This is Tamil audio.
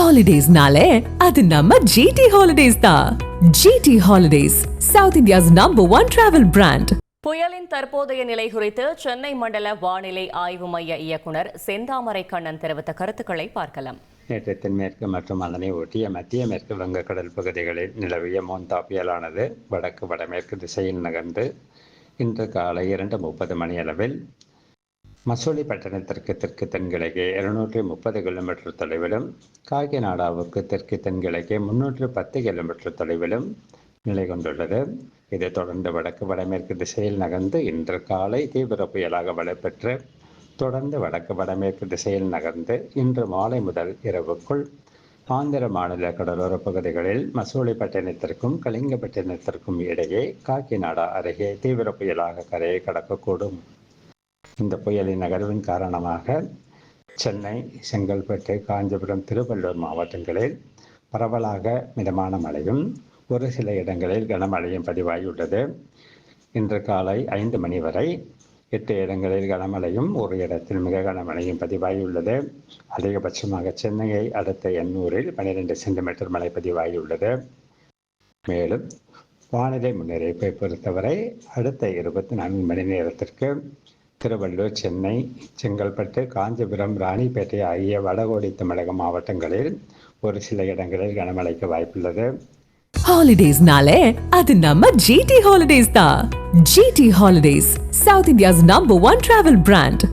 ஹாலிடேஸ்னாலே அது நம்ம ஜிடி ஹாலிடேஸ் தான். GT Holidays, south India's #1 travel brand. புயலின் தற்போதைய நிலை குறித்து சென்னை மண்டல வானிலை ஆய்வு மைய இயக்குனர் செந்தாமரை கண்ணன் தெரிவித்த கருத்துக்களை பார்க்கலாம். நேற்று தென்மேற்கு மற்றும் அதனை ஒட்டிய மத்திய மேற்கு வங்கக்கடல் பகுதிகளில் நிலவிய மோந்தா புயலானது வடக்கு வடமேற்கு திசையில் நகர்ந்து இன்று காலை 2:30 மணியளவில் மசூலிப்பட்டினத்திற்கு தெற்கு தென்கிழக்கே 230 கிலோமீட்டர் தொலைவிலும், காக்கிநாடாவுக்கு தெற்கு தென்கிழக்கே 310 கிலோமீட்டர் தொலைவிலும் நிலை கொண்டுள்ளது. இதைத் தொடர்ந்து வடக்கு வடமேற்கு திசையில் நகர்ந்து இன்று காலை தீவிர புயலாக வலுப்பெற்று தொடர்ந்து வடக்கு வடமேற்கு திசையில் நகர்ந்து இன்று மாலை முதல் இரவுக்குள் ஆந்திர மாநில கடலோர பகுதிகளில் மசூலிப்பட்டினத்திற்கும் கலிங்கப்பட்டினத்திற்கும் இடையே காக்கிநாடா அருகே தீவிர புயலாக கரையை கடக்கக்கூடும். இந்த புயலின் நகர்வின் காரணமாக சென்னை, செங்கல்பட்டு, காஞ்சிபுரம், திருவள்ளூர் மாவட்டங்களில் பரவலாக மிதமான மழையும் ஒரு சில இடங்களில் கனமழையும் பதிவாகியுள்ளது. இன்று காலை 5 மணி வரை 8 இடங்களில் கனமழையும் ஒரு இடத்தில் மிக கனமழையும் பதிவாகியுள்ளது. அதிகபட்சமாக சென்னையை அடுத்த எண்ணூரில் 12 சென்டிமீட்டர் மழை பதிவாகியுள்ளது. மேலும் வானிலை முன்னறிவிப்பை பொறுத்தவரை அடுத்த 24 மணி நேரத்திற்கு திருவள்ளூர், சென்னை, செங்கல்பட்டு, காஞ்சிபுரம், ராணிப்பேட்டை ஆகிய வடகோடி தமிழக மாவட்டங்களில் ஒரு சில இடங்களில் கனமழைக்கு வாய்ப்புள்ளது. ஹாலிடேஸ்னாலே அது நம்ம ஜிடி ஹாலிடேஸ் தான். GT Holidays, south India's #1 travel brand.